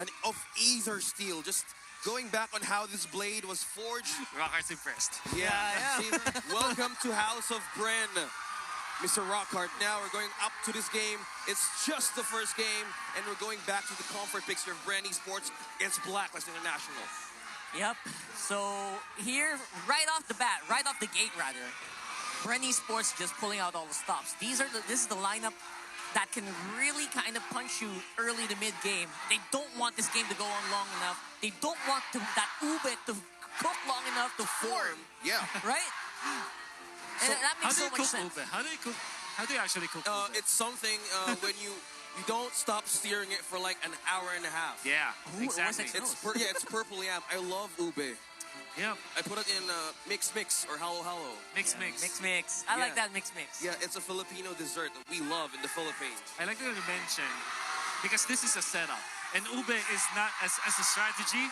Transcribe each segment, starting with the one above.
and of either steel. Just going back on how this blade was forged. Rockart's impressed. Yeah, Yeah, see, welcome to House of Bren, Mr. Rockhart. Now we're going up to this game. It's just the first game, and we're going back to the comfort picture of Bren Esports against BLacklist International. Yep. So here, right off the bat, right off the gate rather, Bren Esports just pulling out all the stops. This is the lineup that can really kind of punch you early to mid game. They don't want this game to go on long enough. They don't want that Ube to cook long enough to form. Yeah. Right? And that How makes do so you much cook sense. ube? How do you actually cook ube? It's something when you don't stop steering it for like an hour and a half. Yeah, Ooh, exactly. what's that? It's purple yam. I love ube. Yeah, I put it in mix or halo. mix. Mix. I like that mix. Yeah, it's a Filipino dessert that we love in the Philippines. I like that you mentioned because this is a setup, and ube is not as a strategy.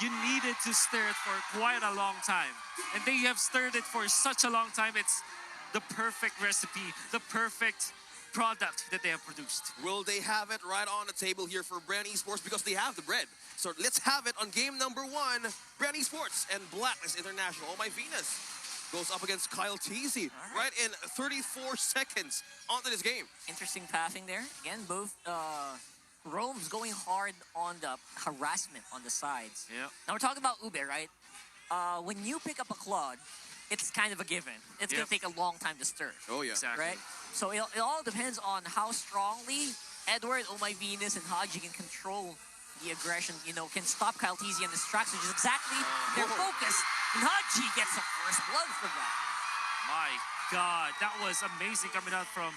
You needed to stir it for quite a long time, and they have stirred it for such a long time. It's the perfect recipe, the perfect product that they have produced. Will they have it right on the table here for Bren Esports? Because they have the bread. So let's have it on game number 1. Bren Esports and BLacklist International. Oh my Venus goes up against Kyle Teasy right in 34 seconds onto this game. Interesting pathing there. Again, both Rome's going hard on the harassment on the sides. Yeah. Now we're talking about Ube, right? When you pick up a Claude, it's kind of a given. It's going to take a long time to stir. Oh yeah. Exactly. Right? So it all depends on how strongly Edward, Oh My Venus, and Haji can control the aggression, can stop Kyle Teasy on this track, which is exactly their focus. And Haji gets the first blood from that. My God, that was amazing coming out from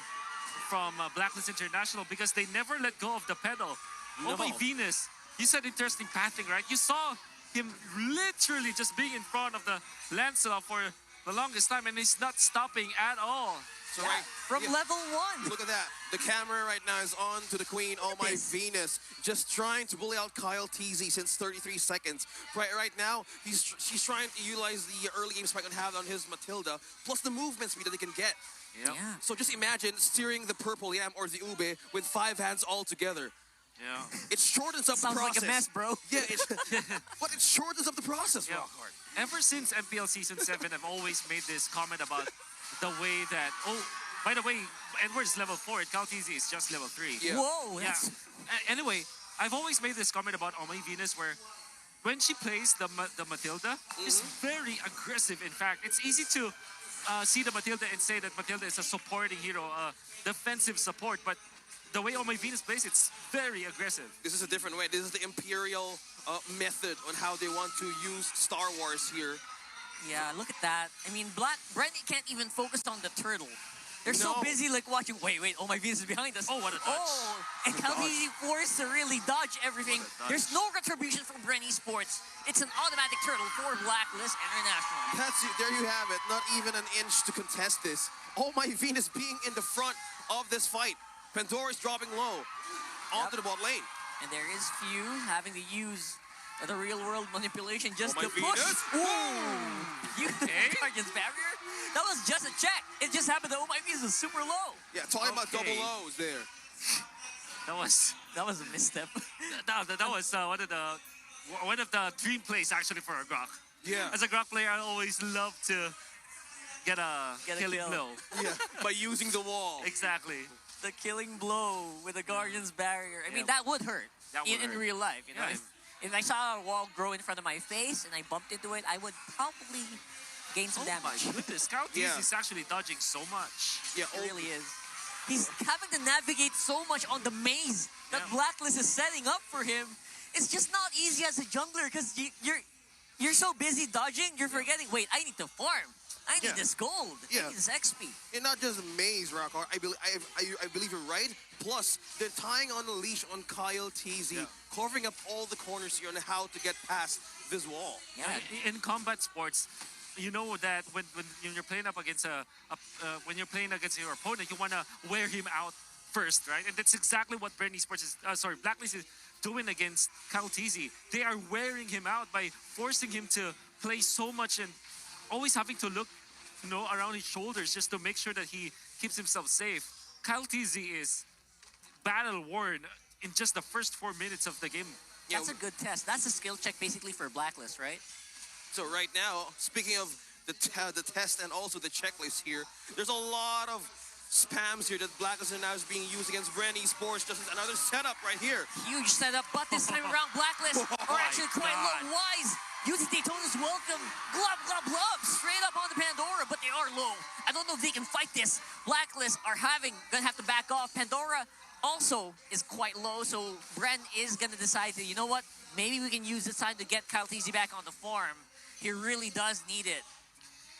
BLacklist International because they never let go of the pedal. No. Oh my Venus, you said interesting pathing, right? You saw him literally just being in front of the Lancelot for the longest time, and he's not stopping at all. So Yeah, from level 1. Look at that. The camera right now is on to the queen. Oh my Venus. Just trying to bully out Kyle Teasy since 33 seconds. Right now, she's trying to utilize the early game spike on have on his Matilda, plus the movement speed that they can get. Yep. Yeah. So just imagine steering the purple yam or the ube with 5 hands all together. Yeah. It shortens up Sounds the process. like a mess, bro. Yeah, but it shortens up the process, Yeah. Rockhart. Ever since MPL Season 7, I've always made this comment about the way that, by the way, Edward's level 4, and Kaltizi is just level 3. Yeah. Whoa. Yeah. That's... Anyway, I've always made this comment about Omai Venus where when she plays the Matilda, she's very aggressive. In fact, it's easy to see the Matilda and say that Matilda is a supporting hero, defensive support, but the way Omai Venus plays, it's very aggressive. This is a different way. This is the Imperial method on how they want to use Star Wars here. Yeah, look at that. I mean, Bren can't even focus on the turtle. They're so No. busy like watching, wait, Oh My Venus is behind us. Oh, what a dodge. Oh, and Kaltizi forced to really dodge everything. What a dodge. There's no retribution from Bren Esports. It's an automatic turtle for BLacklist International. That's it. There you have it. Not even an inch to contest this. Oh my Venus being in the front of this fight. Pandora's dropping low onto the bot lane. And there is few having to use the real world manipulation just Oh to my push. Venus. Ooh! You Guardian's barrier? That was just a check. It just happened that Oh My Venus was super low. Yeah, talking about double Okay. O's there. That was a misstep. that was one of the dream plays actually for a Grok. Yeah. As a Grok player, I always love to get a killing kill. blow. Yeah, by using the wall. Exactly. The killing blow with the Guardian's barrier. I mean, Yeah. that would hurt, That would in hurt. real life. You know, Yeah. if I saw a wall grow in front of my face and I bumped into it, I would probably gain some Oh my damage. goodness, Scout Yeah. is actually dodging so much. Yeah, It really is. He's having to navigate so much on the maze that Yeah. BLacklist is setting up for him. It's just not easy as a jungler because you're so busy dodging, you're forgetting, wait, I need to farm. I need Yeah. this gold. I Yeah. need this XP. And not just maze, Rockhart. I believe you're right. Plus, they're tying on the leash on Kyle Teasy, Yeah. covering up all the corners here on how to get past this wall. Yeah. In combat sports, you know that when you're playing up against when you're playing against your opponent, you want to wear him out first, right? And that's exactly what Bren Esports is, BLacklist is doing against Kyle Teasy. They are wearing him out by forcing him to play so much and always having to look, around his shoulders just to make sure that he keeps himself safe. Kyle Teasy is battle worn in just the first 4 minutes of the game. Yeah, That's a good test. That's a skill check basically for BLacklist, right? so right now, speaking of the test and also the checklist here, there's a lot of spams here that BLacklist now is being used against Bren Esports. Just as another setup right here. Huge setup, but this time around BLacklist are actually quite low. Wise using Daytona's welcome. Glub, glub, glub. Straight up on the Pandora, but they are low. I don't know if they can fight this. BLacklist are gonna have to back off. Pandora also is quite low, so Bren is gonna decide to, you know what? Maybe we can use this time to get Kyle Teasy back on the farm. He really does need it.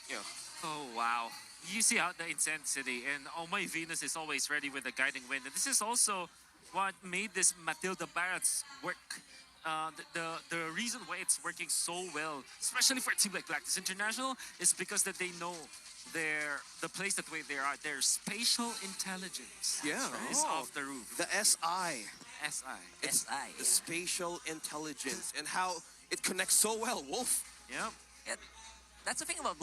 Yeah. Oh, wow. You see how the intensity, and Oh My Venus is always ready with the guiding wind. And this is also what made this Matilda Barrett's work. The reason why it's working so well, especially for a team like BLacklist International, is because that they know the place that way they are. Their spatial intelligence is off the roof. The SI. SI. It's SI, the yeah. spatial intelligence and how it connects so well, Wolf. Yep. Yeah, that's the thing about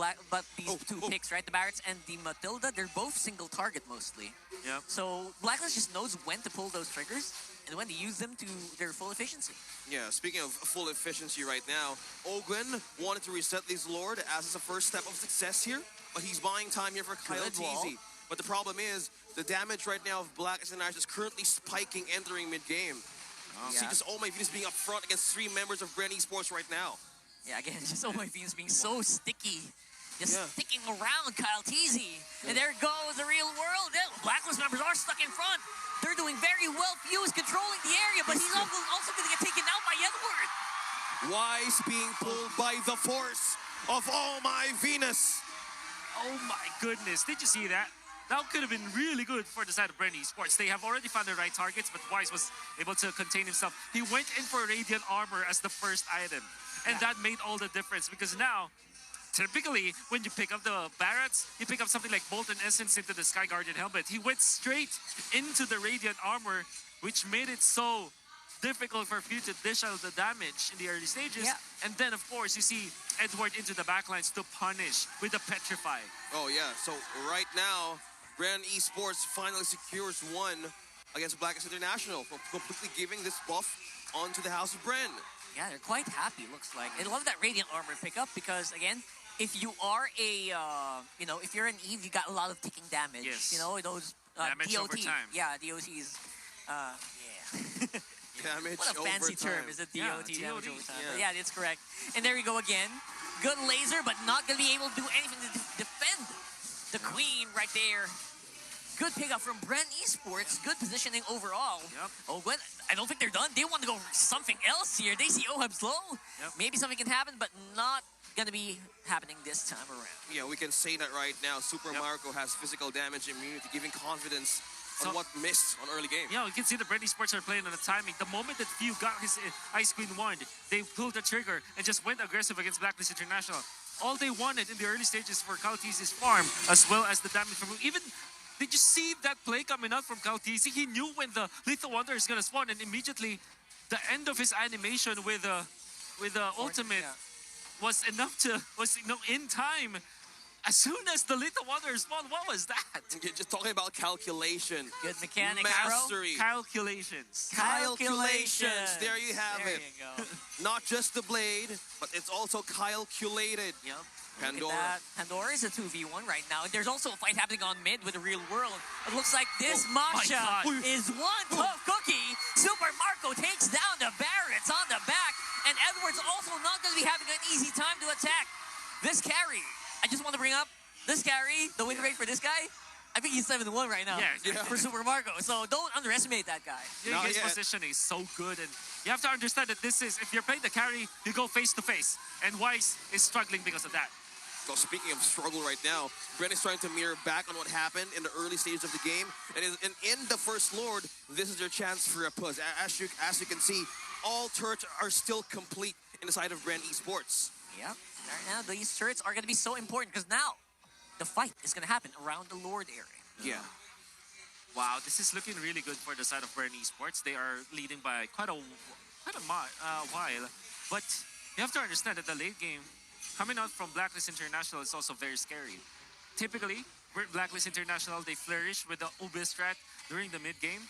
these two picks, right? The Barretts and the Matilda, they're both single target mostly. Yep. So BLacklist just knows when to pull those triggers and when to use them to their full efficiency. Yeah, speaking of full efficiency right now, Ogwen wanted to reset this Lord as it's a first step of success here, but he's buying time here for Kyle Good wall. Teasy. But the problem is, the damage right now of BLacklist International is currently spiking entering mid-game. See, Yeah. just Oh My Venus being up front against 3 members of Bren Esports right now. Yeah, again, just Oh My Venus being so sticky. Just Yeah. sticking around Kyle Teasy. And there goes the real world. Yeah, BLacklist members are stuck in front. They're doing very well. Fuse controlling the area, but he's also going to get taken out by Edward. Wise being pulled by the force of Oh My Venus. Oh my goodness, did you see that? That could have been really good for the side of Bren Esports. They have already found the right targets, but Wise was able to contain himself. He went in for Radiant Armor as the first item, and that made all the difference because now, typically, when you pick up the Barretts, you pick up something like Molten Essence into the Sky Guardian helmet. He went straight into the Radiant Armor, which made it so difficult for you to dish out the damage in the early stages. Yeah. And then, of course, you see Edward into the backlines to punish with the Petrify. Oh yeah, so right now, Bren Esports finally secures one against BLacklist International for completely giving this buff onto the House of Bren. Yeah, they're quite happy, looks like. I love that Radiant Armor pickup because, again, if you are if you're an Eve, you got a lot of ticking damage. Yes. You know, those Damage DOT. over time. Yeah, DOTs. Yeah. Damage What a over fancy time. term is it? Yeah, DOT, damage DOT, over time. yeah. But yeah, that's correct. And there we go again. Good laser, but not going to be able to do anything to defend the Queen right there. Good pickup from Bren Esports. Good positioning overall. Yep. Oh, but I don't think they're done. They want to go for something else here. They see Oheb slow. Yep. Maybe something can happen, but not going to be happening this time around. Yeah, we can say that right now. Super Yep. Marco has physical damage immunity, giving confidence on So- what missed on early game. Yeah, you can see the Bren Esports are playing on the timing. The moment that Few got his Ice Queen wand, they pulled the trigger and just went aggressive against BLacklist International. All they wanted in the early stages for Kalti's farm, as well as the damage from even. Did you see that play coming out from Kaltizi? He knew when the Lethal Wonder is gonna spawn, and immediately the end of his animation with the ultimate was in time. As soon as the Lethal Wonder spawned, what was that? You're just talking about calculation. Good mechanic, Arrow. Mastery. Calculations. Calculations. There you have There it. you go. Not just the blade, but it's also calculated. Yep. Pandora. Look at that. Pandora is a 2v1 right now. There's also a fight happening on mid with the real world. It looks like this Oh, my Masha God. is one tough cookie. Super Marco takes down the Barretts on the back. And Edwards also not going to be having an easy time to attack this carry. I just want to bring up this carry, the win rate for this guy. I think he's 7-1 right now Yeah. for Super Marco. So don't underestimate that guy. Yeah, Not his yet. positioning is so good, and you have to understand that this is, if you're playing the carry, you go face to face, and Wise is struggling because of that. So speaking of struggle right now, Bren is trying to mirror back on what happened in the early stages of the game. And in the First Lord, this is your chance for a push. As you can see, all turrets are still complete in the side of Bren Esports. Yep. Right now, these turrets are going to be so important because now the fight is going to happen around the Lord area. Yeah. Wow, this is looking really good for the side of Bren Esports. They are leading by quite a while, but you have to understand that the late game coming out from BLacklist International is also very scary. Typically, BLacklist International, they flourish with the Ube strat during the mid game.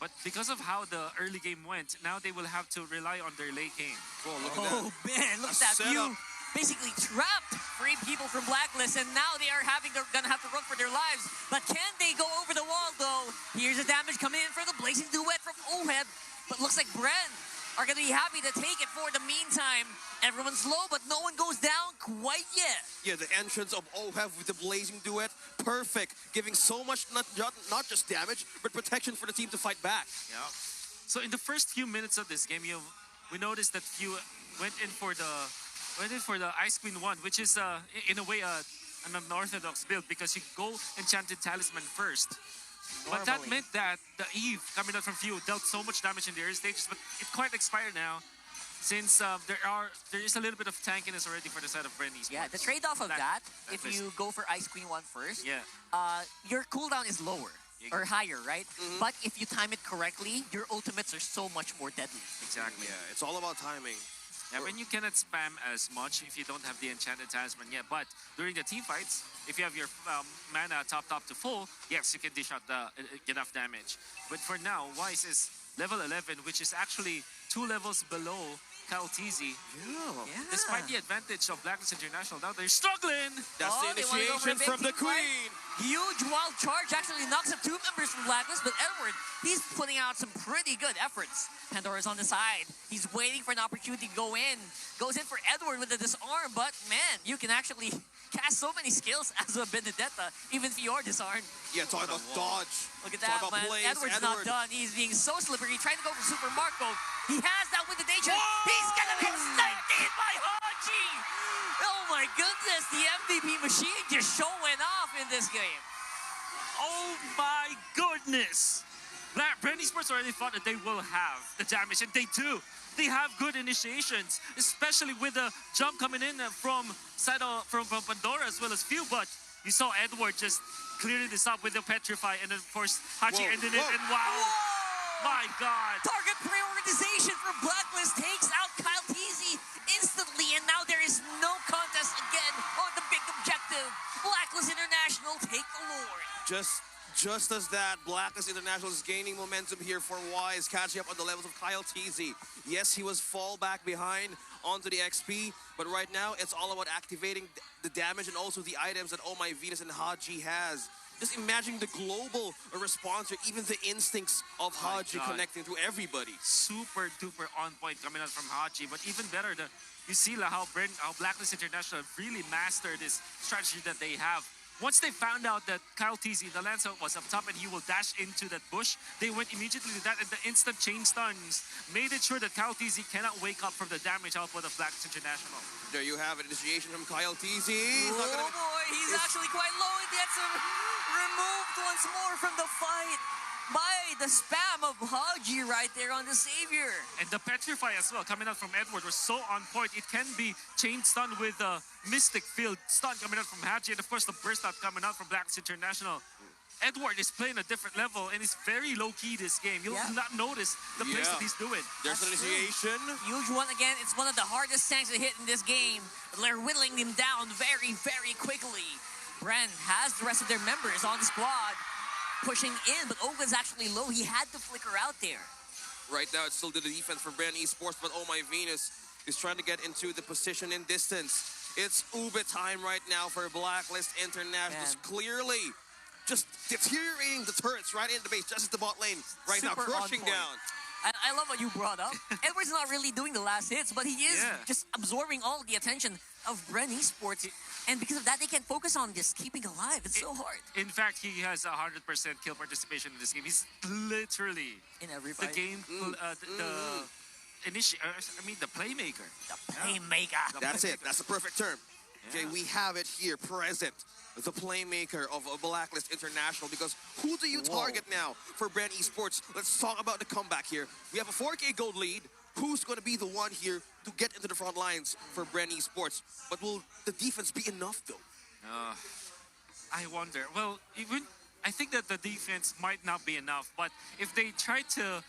But because of how the early game went, now they will have to rely on their late game. Whoa, look at that. Oh man, look A at that setup. view. Basically trapped 3 people from BLacklist, and now they are gonna have to run for their lives. But can they go over the wall though? Here's the damage coming in for the blazing duet from Oheb. But looks like Bren are gonna be happy to take it for the meantime. Everyone's low, but no one goes down quite yet. Yeah, the entrance of Oheb with the blazing duet, perfect, giving so much not just damage, but protection for the team to fight back. Yeah. So in the first few minutes of this game, we noticed that few went in for the Ice Queen 1, which is in a way an unorthodox build because you go Enchanted Talisman first. But that Normally. meant that the Eve coming out from Few dealt so much damage in the early stages, but it quite expired now since there is a little bit of tankiness already for the side of Bren Esports. Yeah, the trade-off of that, if list. you go for Ice Queen 1 first, Yeah. your cooldown is lower or higher, right? But if you time it correctly, your ultimates are so much more deadly. Exactly. Yeah, it's all about timing. Yeah, when you cannot spam as much if you don't have the Enchanted Talisman yet. But during the team fights, if you have your mana topped up to full, yes, you can dish out enough damage. But for now, Wise is level 11, which is actually 2 levels below Kaltizi. Yeah. Despite the advantage of BLacklist International, now they're struggling. That's Oh, the they wanna go for a initiation big from the team fight? Queen. Huge wild charge actually knocks up 2 members from BLacklist, but Edward, he's putting out some pretty good efforts. Pandora's on the side. He's waiting for an opportunity to go in. Goes in for Edward with a disarm, but man, you can actually cast so many skills as a Benedetta, even if you are disarmed. Yeah, talk about dodge. Look at Talk that, about man. plays, Edward's not Edward. done. He's being so slippery. Trying to go for Super Marco. He has that with the danger. He's gonna get sniped in by Haji. Oh my goodness, the MVP machine just showing off in this game. Oh my goodness! Bren Esports already thought that they will have the damage, and they do. They have good initiations, especially with the jump coming in from Pandora as well as Few. But you saw Edward just clearing this up with the Petrify, and then of course Hachi Whoa, ended it. whoa. And wow, my God! Target prioritization for BLacklist takes out Kyle Teasy instantly, and now there is no contest again on the big objective. BLacklist International take the Lord. Just as that, BLacklist International is gaining momentum here for Wise, catching up on the levels of Kyle TZ. Yes, he was fall back behind onto the XP, but right now it's all about activating the damage and also the items that Oh My Venus and Haji has. Just imagine the global response or even the instincts of My Haji God. connecting to everybody. Super duper on point coming out from Haji, but even better, you see how BLacklist International really mastered this strategy that they have. Once they found out that Kyle TZ, the Lancer, was up top and he will dash into that bush, they went immediately to that, and the instant chain stuns made it sure that Kyle TZ cannot wake up from the damage output of BLacklist International. There you have it, initiation from Kyle TZ. Oh boy, he's actually quite low. He gets removed once more from the fight by the spam of Haji right there on the Savior. And the Petrify as well, coming out from Edward, was so on point. It can be chain stun with the Mystic Field stun coming out from Haji, and of course the burst out coming out from BLacklist International. Edward is playing a different level, and he's very low-key this game. You'll not notice the plays that he's doing. There's an That's true. initiation. Huge one again. It's one of the hardest tanks to hit in this game. They're whittling him down very, very quickly. Bren has the rest of their members on the squad pushing in, but Oga's actually low. He had to flicker out there. Right now, it's still the defense for Bren Esports, but Oh My Venus is trying to get into the position in distance. It's Ube time right now for BLacklist International. Man. Clearly just deteriorating the turrets right in the base, just as the bot lane right now, Super on crushing point. down. And I love what you brought up. Edward's not really doing the last hits, but he is Yeah. just absorbing all the attention of Bren Esports. And because of that, they can focus on just keeping alive. It's so hard In fact, he has 100% kill participation in this game. He's literally in every the fight. game, the playmaker. The playmaker. That's it. That's the perfect term. Okay, we have it here present. The playmaker of BLacklist International, because who do you target now for Bren Esports? Let's talk about the comeback here. We have a 4K gold lead. Who's going to be the one here to get into the front lines for Bren Esports? But will the defense be enough, though? I wonder. Well, I think that the defense might not be enough, but if they try to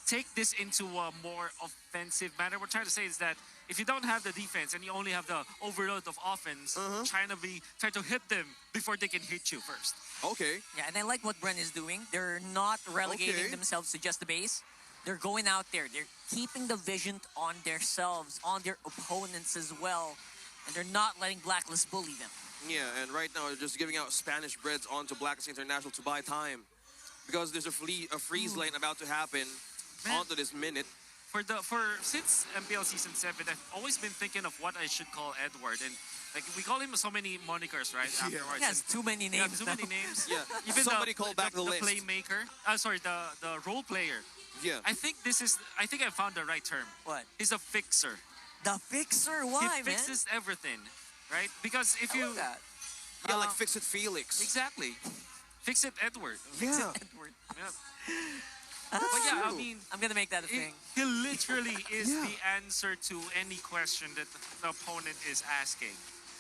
take this into a more offensive manner. We're trying to say is that if you don't have the defense and you only have the overload of offense, trying to hit them before they can hit you first. Okay. Yeah, and I like what Bren is doing. They're not relegating themselves to just the base. They're going out there. They're keeping the vision on themselves, on their opponents as well. And they're not letting BLacklist bully them. Yeah, and right now they're just giving out Spanish breads onto BLacklist International to buy time. Because there's a freeze lane about to happen onto this minute. Since MPL Season 7, I've always been thinking of what I should call Edward. And like we call him so many monikers, right? Afterwards. He has too many names. Yeah, too many names. Yeah. Even Somebody call back the list. playmaker. Sorry, the role player. Yeah. I think I found the right term. What? He's a fixer. The fixer? Why, He fixes everything, right? Because if I you love that. Yeah, like Fix It Felix. exactly fix it, Edward. Yeah. Edward. Yeah. But yeah, I mean, I'm gonna make that a thing. he literally is Yeah. the answer to any question that the opponent is asking.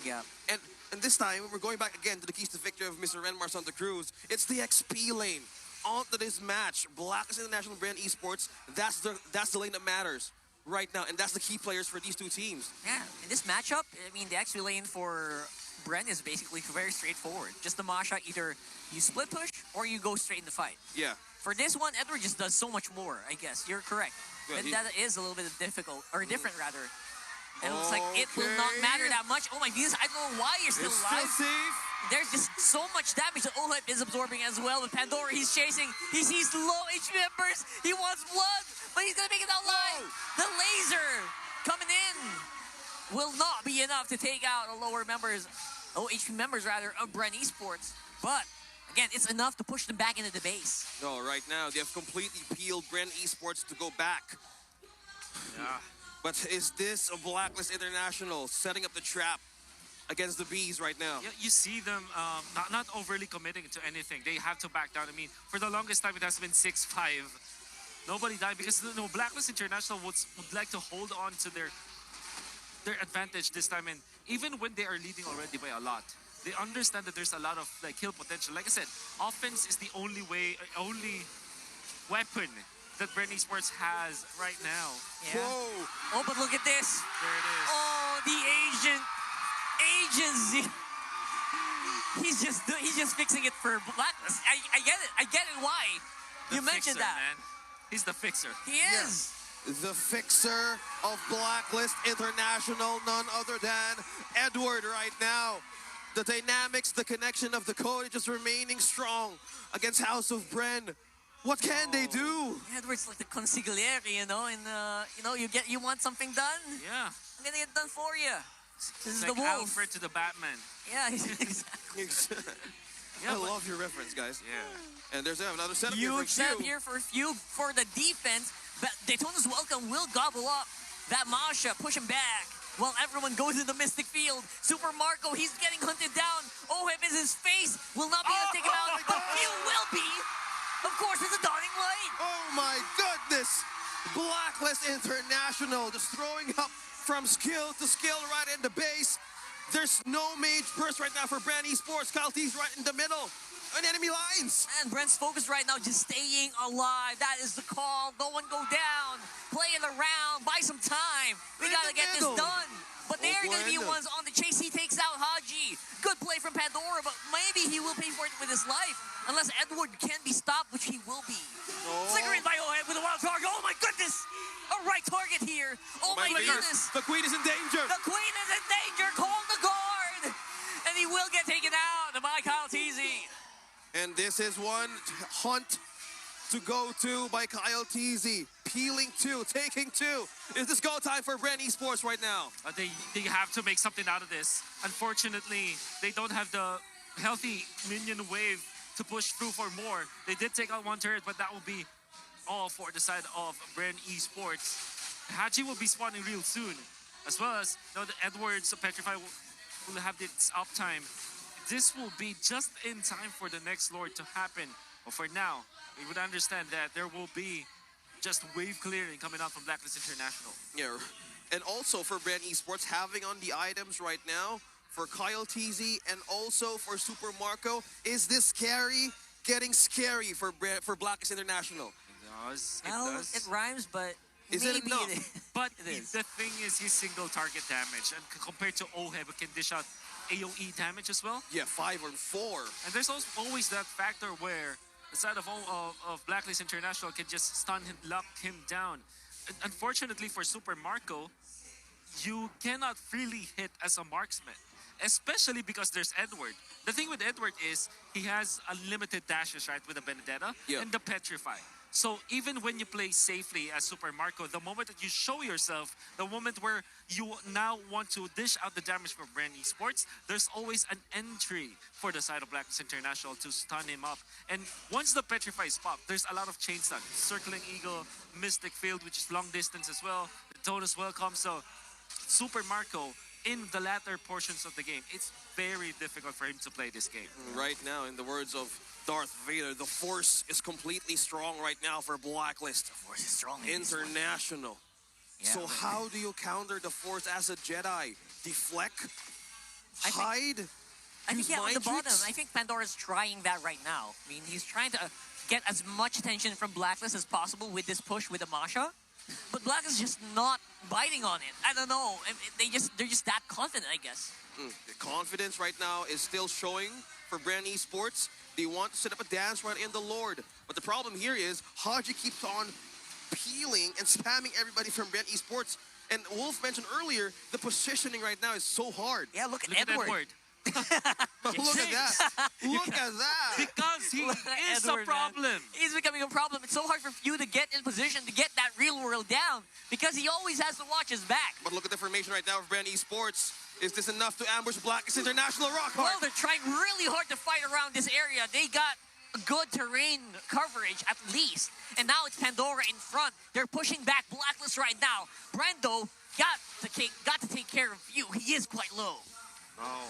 Yeah. And this time, we're going back again to the keys to victory of Mr. Renmar Santa Cruz. It's the XP lane. Onto this match, BLacklist International Bren Esports, that's the lane that matters right now. And that's the key players for these two teams. Yeah. In this matchup, I mean, the XP lane for Bren is basically very straightforward. Just the Masha, either you split push or you go straight in the fight. Yeah. For this one, Edward just does so much more, I guess. You're correct. Yeah, But that is a little bit difficult, or different rather. And it looks like it will not matter that much. Oh my goodness, I don't know why you're still It's alive. still safe. There's just so much damage that Ohep is absorbing as well. With Pandora, he's chasing. He sees low HP members. He wants blood, but he's gonna make it out alive. The laser coming in will not be enough to take out low HP members rather of Bren Esports. But again, it's enough to push them back into the base. No, right now they have completely peeled Bren Esports to go back. Yeah. But is this a BLacklist International setting up the trap against the Bees right now? Yeah, you see them not overly committing to anything. They have to back down. I mean, for the longest time, it has been 6-5. Nobody died because BLacklist International would like to hold on to their advantage this time. And even when they are leading already by a lot, they understand that there's a lot of kill potential. Like I said, offense is the only weapon that Bren Esports has right now. Yeah. Whoa! Oh, but look at this. There it is. Oh, the agency. He's just fixing it for BLacklist. I get it. I get it. Why? You mentioned fixer, that. Man. He's the fixer. He is. The fixer of BLacklist International, none other than Edward right now. The dynamics, the connection of the code just remaining strong against House of Bren. What can they do? Edward's like the consigliere, and you want something done? Yeah. I'm gonna get it done for you. This is Like the wolf. Alfred to the Batman. Yeah, exactly. I love your reference, guys. Yeah. And there's another setup here Huge for setup Q. here for Few for the defense. But Daytona's Welcome will gobble up that Masha, push him back. While everyone goes to the Mystic Field. Super Marco, he's getting hunted down. Oheb is his face. Will not be able to take him out. But Few will be. Of course, it's a dawning light. Oh my goodness! BLacklist International just throwing up from skill to skill right in the base. There's no mage burst right now for Bren Esports. Kyle T's right in the middle. On enemy lines. And Brent's focused right now, just staying alive. That is the call. No one go down. Play it around. Buy some time. We gotta get this done. But they're gonna be bueno. ones on the chase. He takes out Haji. Good play from Pandora, but maybe he will pay for it with his life. Unless Edward can be stopped, which he will be. Flickering by Oheb with a wild target. Oh my goodness! A right target here. Oh my goodness. The Queen is in danger. The Queen is in danger. Call the guard. And he will get taken out by Kyle Teasy. And this is one hunt to go to by Kyle Teasy. Peeling two, taking two. Is this go time for Bren Esports right now? They have to make something out of this. Unfortunately, they don't have the healthy minion wave to push through for more. They did take out one turret, but that will be all for the side of Bren Esports. Haji will be spawning real soon, as well as the Edwards Petrify will have its uptime. This will be just in time for the next Lord to happen. But for now, we would understand that there will be just wave clearing coming out from BLacklist International. Yeah. And also for Bren Esports, having on the items right now for Kyle TZ and also for Super Marco, is this scary? Getting scary for BLacklist International. does. It Well, does. it rhymes, but Is it maybe enough? it is. But It is. the thing is, he's single target damage, and compared to Oheb, it can dish out AOE damage as well. Yeah, 5 or 4. And there's also always that factor where the side of BLacklist International can just stun him, lock him down. And unfortunately for Super Marco, you cannot really hit as a marksman, especially because there's Edward. The thing with Edward is he has unlimited dashes, right, with the Benedetta Yeah. and the Petrify. So even when you play safely as Super Marco, the moment that you show yourself, the moment where you now want to dish out the damage for Bren Esports, there's always an entry for the side of BLacklist International to stun him up. And once the Petrify is popped, there's a lot of chain stun. Circling Eagle, Mystic Field, which is long distance as well. The Tonus Welcome. So Super Marco, in the latter portions of the game, it's very difficult for him to play this game. Right now, in the words of Darth Vader, the Force is completely strong right now for BLacklist Force is strong in this one. International. Yeah, So but- how do you counter the Force as a Jedi? Deflect? I think- Hide? I think Use yeah, on the mind bottom. tricks? I think Pandora's trying that right now. I mean, he's trying to get as much attention from BLacklist as possible with this push with Amasha. But BLacklist is just not biting on it. I don't know. They're just that confident, I guess. The confidence right now is still showing for Bren Esports. They want to set up a dance right in the Lord. But the problem here is Haji keeps on peeling and spamming everybody from Bren Esports. And Wolf mentioned earlier, the positioning right now is so hard. Yeah, look at Look at Edward. Edward. Look at that. Look at that. Because he Look at is Edward, a problem. man. He's becoming a problem. It's so hard for you to get in position to get that real world down because he always has to watch his back. But look at the formation right now of Bren Esports. Is this enough to ambush BLacklist International Rockhard? Well, they're trying really hard to fight around this area. They got good terrain coverage at least. And now it's Pandora in front. They're pushing back BLacklist right now. Brendo got to take care of you. He is quite low. Oh,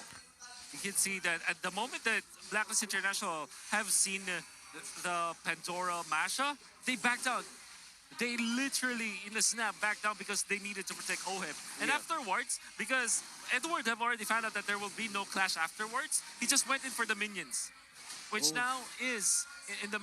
you can see that at the moment that BLacklist International have seen the Pandora Masha, they backed out. They literally, in a snap, backed down because they needed to protect Oheb. And Yeah. afterwards, because Edward have already found out that there will be no clash afterwards, he just went in for the minions, which now is in the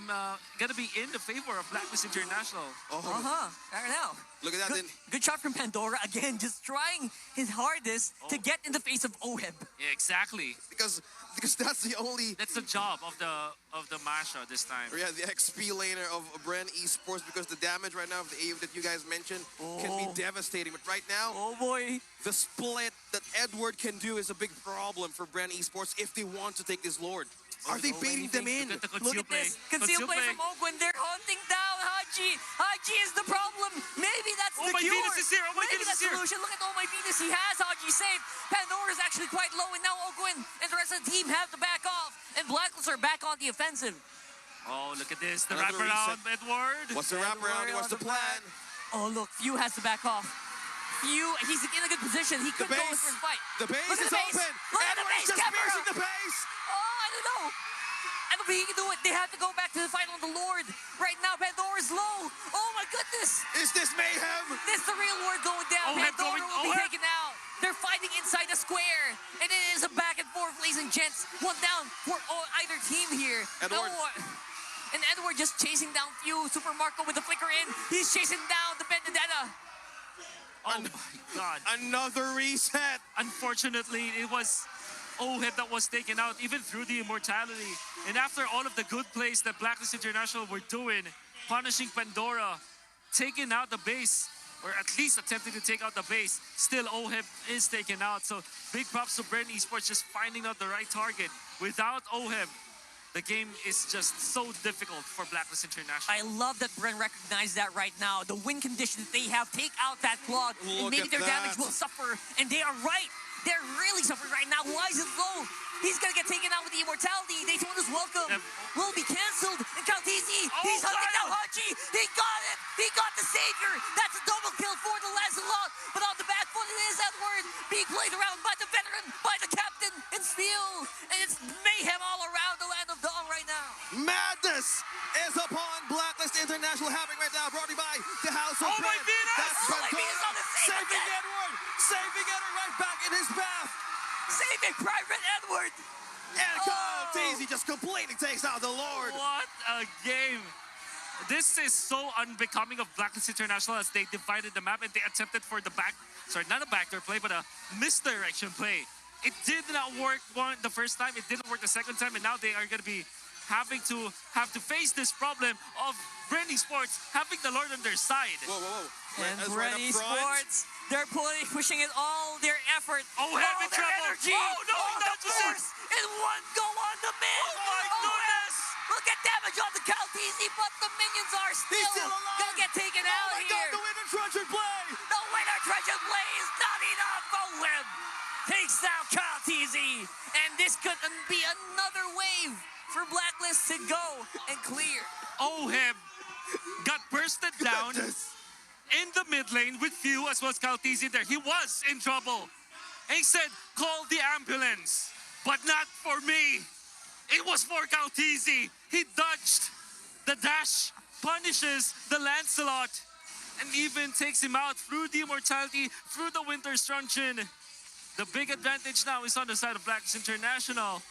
gonna be in the favor of BLacklist International. I know. Look at that. Good, Then good shot from Pandora again, just trying his hardest to get in the face of Oheb. Yeah, exactly. because that's the only That's the job of the Masha this time. the XP laner of Bren Esports, because the damage right now of the AoE that you guys mentioned can be devastating. But right now, Oh boy. the split that Edward can do is a big problem for Bren Esports if they want to take this Lord. Are they baiting them in? Look at the Look conceal at this. play. Conceal play from Ogwen. They're hunting down Haji. Haji is the problem. Maybe that's Oh, the my cure. Venus is here. Oh, my Maybe Venus that's is the here. solution. Look at Oh My Venus. He has Haji saved. Pandora is actually quite low, and now Ogwen and the rest of the team have to back off. And BLacklist are back on the offensive. Oh, look at this. The Another wraparound, Edward. What's the wraparound? What's the plan? Oh, look. Few has to back off. Few, he's in a good position. He could go in base. for the fight. The base Look at is the base. open. Look at the Edward's base, just Camera. piercing the base. Oh, I don't know. I don't think he can do it. They have to go back to the fight on the Lord. Right now, Pandora's low. Oh my goodness. Is this mayhem? This is the real Lord going down. Oheb Pandora going- will be Oheb. taken out. They're fighting inside the square. And it is a back and forth, ladies and gents. One down for either team here. Edward. And Edward just chasing down Few. Super Marco with the flicker in. He's chasing down the Benedetta. Oh my God. Another reset. Unfortunately, it was Oheb that was taken out, even through the immortality. And after all of the good plays that BLacklist International were doing, punishing Pandora, taking out the base, or at least attempting to take out the base, still Oheb is taken out. So big props to Bren Esports just finding out the right target. Without Oheb, the game is just so difficult for BLacklist International. I love that Bren recognized that right now. The win condition that they have, take out that clog, and Look maybe at their damage that. will suffer. And they are right. They're really suffering right now. Why is it low? He's gonna get taken out with the immortality. Daytona's welcome Yep. will be canceled. And Caltisi, he's Oh, hunting got down him. Hachi. He got it. He got the savior. That's a double kill for the Lancelot. But on the back foot, it is Edward being played around by the veteran, by the captain, and Steel. And it's mayhem all around the land of Dawn right now. Madness is upon BLacklist International happening right now, brought to you by the House of Oh my Bren. Venus! That's Oh my Pandora Venus on the save saving again! Edward, saving Edward right back in his path. Saving Private Edward. And Oh. Caltisi just completely takes out the Lord. What a game. This is so unbecoming of BLacklist International as they divided the map and they attempted for the not a backdoor play, but a misdirection play. It did not work the first time, it didn't work the second time, and now they are going to be having to face this problem of Bren Esports having the Lord on their side. Whoa, whoa, whoa. And That's Bren right up front. Esports, they're pushing it all their effort. Oh, having their trouble. energy. Oh, no, the that was it. force in one go on the mid. Oh, my goodness. Look at damage on the Caltese, but the minions are He's still alive. gonna get taken Oh out my here. God, the winner treasure play. The winner treasure play is not enough. Web takes down Caltese, and this could be another wave for BLacklist to go and clear. Oheb got bursted down Goodness. in the mid lane with Few as well as Caltese there. He was in trouble. And he said, call the ambulance, but not for me. It was for Caltese. He dodged the dash, punishes the Lancelot, and even takes him out through the immortality, through the Winter's Truncheon. The big advantage now is on the side of BLacklist International.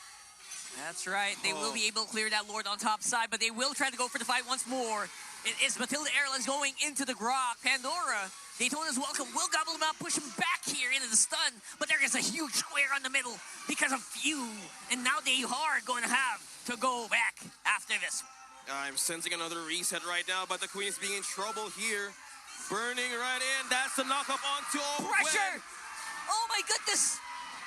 That's right. They will be able to clear that Lord on top side, but they will try to go for the fight once more. It is Matilda Airlines going into the Grok. Pandora, Daytona's welcome. Will gobble him out, push him back here into the stun, but there is a huge square on the middle because of Few. And now they are going to have to go back after this. I'm sensing another reset right now, but the Queen is being in trouble here. Burning right in. That's the knock up onto Pressure! Oh my goodness!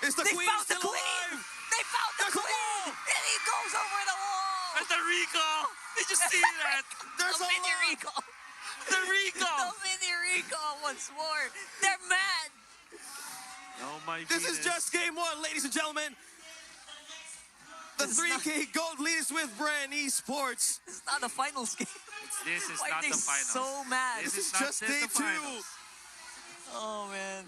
Is the They Queen found the still Queen! alive? They found the There's a Queen! wall! And he goes over the wall! And the recall! Did you see that? There's the a mini lot. recall! The recall! The mini recall once more! They're mad! Oh my This is just game one, ladies and gentlemen. The This is 3K gold leads with Bren Esports. This is not the finals game. This is Why not are they the finals. so mad? This This is is not just the day two. finals. Oh man.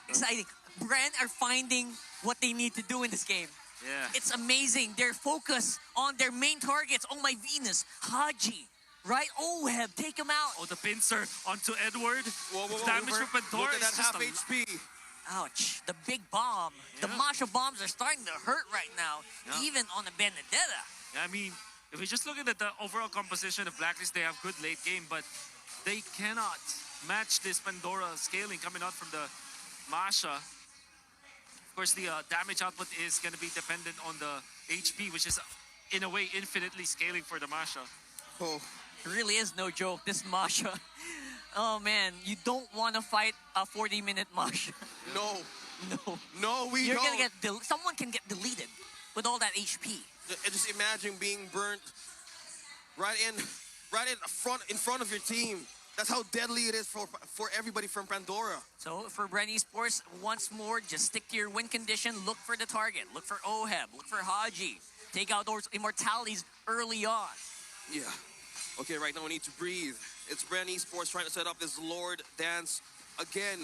Exciting. Bren are finding what they need to do in this game. Yeah. It's amazing. Their focus on their main targets. Oh my Venus. Haji. Right? Oheb. Take him out. Oh, the pincer onto Edward. Whoa, whoa, whoa. Damage from Pandora Look at that is just half a HP. Ouch. The big bomb. The Yeah. Masha bombs are starting to hurt right now. Yeah. Even on the Benedetta. I mean, if we just look at the overall composition of BLacklist, they have good late game, but they cannot match this Pandora scaling coming out from the Masha. Of course, the damage output is going to be dependent on the HP, which is, in a way, infinitely scaling for the Masha. Oh, It really is no joke, this Masha. Oh man, you don't want to fight a 40-minute Masha. no. No. No, we You're don't. gonna get someone can get deleted with all that HP. Just imagine being burnt right in front of your team. That's how deadly it is for everybody from Pandora. So for Bren Esports, once more, just stick to your win condition. Look for the target. Look for Oheb. Look for Haji. Take out those immortalities early on. Yeah. Okay, right now we need to breathe. It's Bren Esports trying to set up this Lord dance again.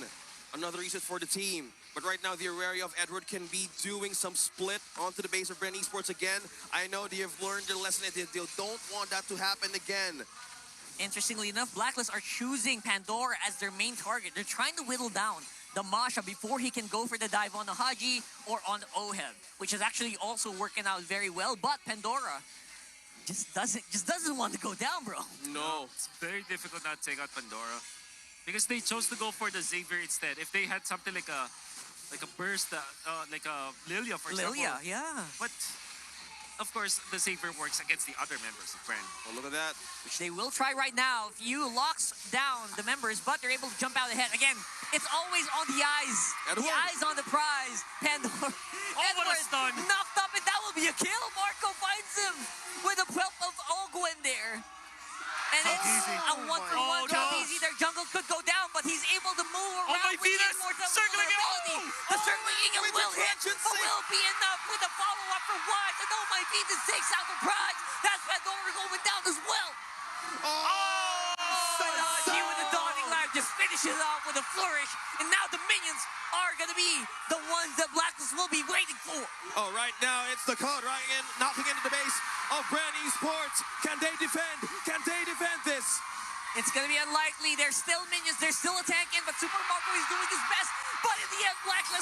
Another reset for the team. But right now, the area of Edward can be doing some split onto the base of Bren Esports again. I know they have learned their lesson and they don't want that to happen again. Interestingly enough, BLacklist are choosing Pandora as their main target. They're trying to whittle down the Masha before he can go for the dive on the Haji or on the Oheb, which is actually also working out very well. But Pandora just doesn't want to go down, bro. No. It's very difficult not to take out Pandora because they chose to go for the Xavier instead. If they had something like a burst, like a Lilia, for example. Lilia, yeah. But of course, the Xavier works against the other members of Bren. Oh, look at that. Which they will try right now. Few locks down the members, but they're able to jump out ahead. Again, it's always on the eyes. Edward. The eyes on the prize. Pandora. what a Edward stun. knocked up, and that will be a kill. Marco finds him with a whelp of Ogwen there. And it's Easy. a one-for-one. Oh, no. Easy. Their jungle could go down, but he's able to move around my with the Venus. immortal Circling it. ability. The circling eagle With will the hit, Truncheon but save. will be enough with a follow-up for what? And oh my Venus takes out the prize. That's Pandora going down as well. Oh! Haji with the dawning light just finishes off with a flourish, and now the minions are going to be the ones that BLacklist will be waiting for. Oh, right now it's the code right in, knocking into the base of Bren Esports. Can they defend? Can they defend this? It's going to be unlikely. They're still minions. They're still a tank in, but Super Marco is doing his best. But in the end, BLacklist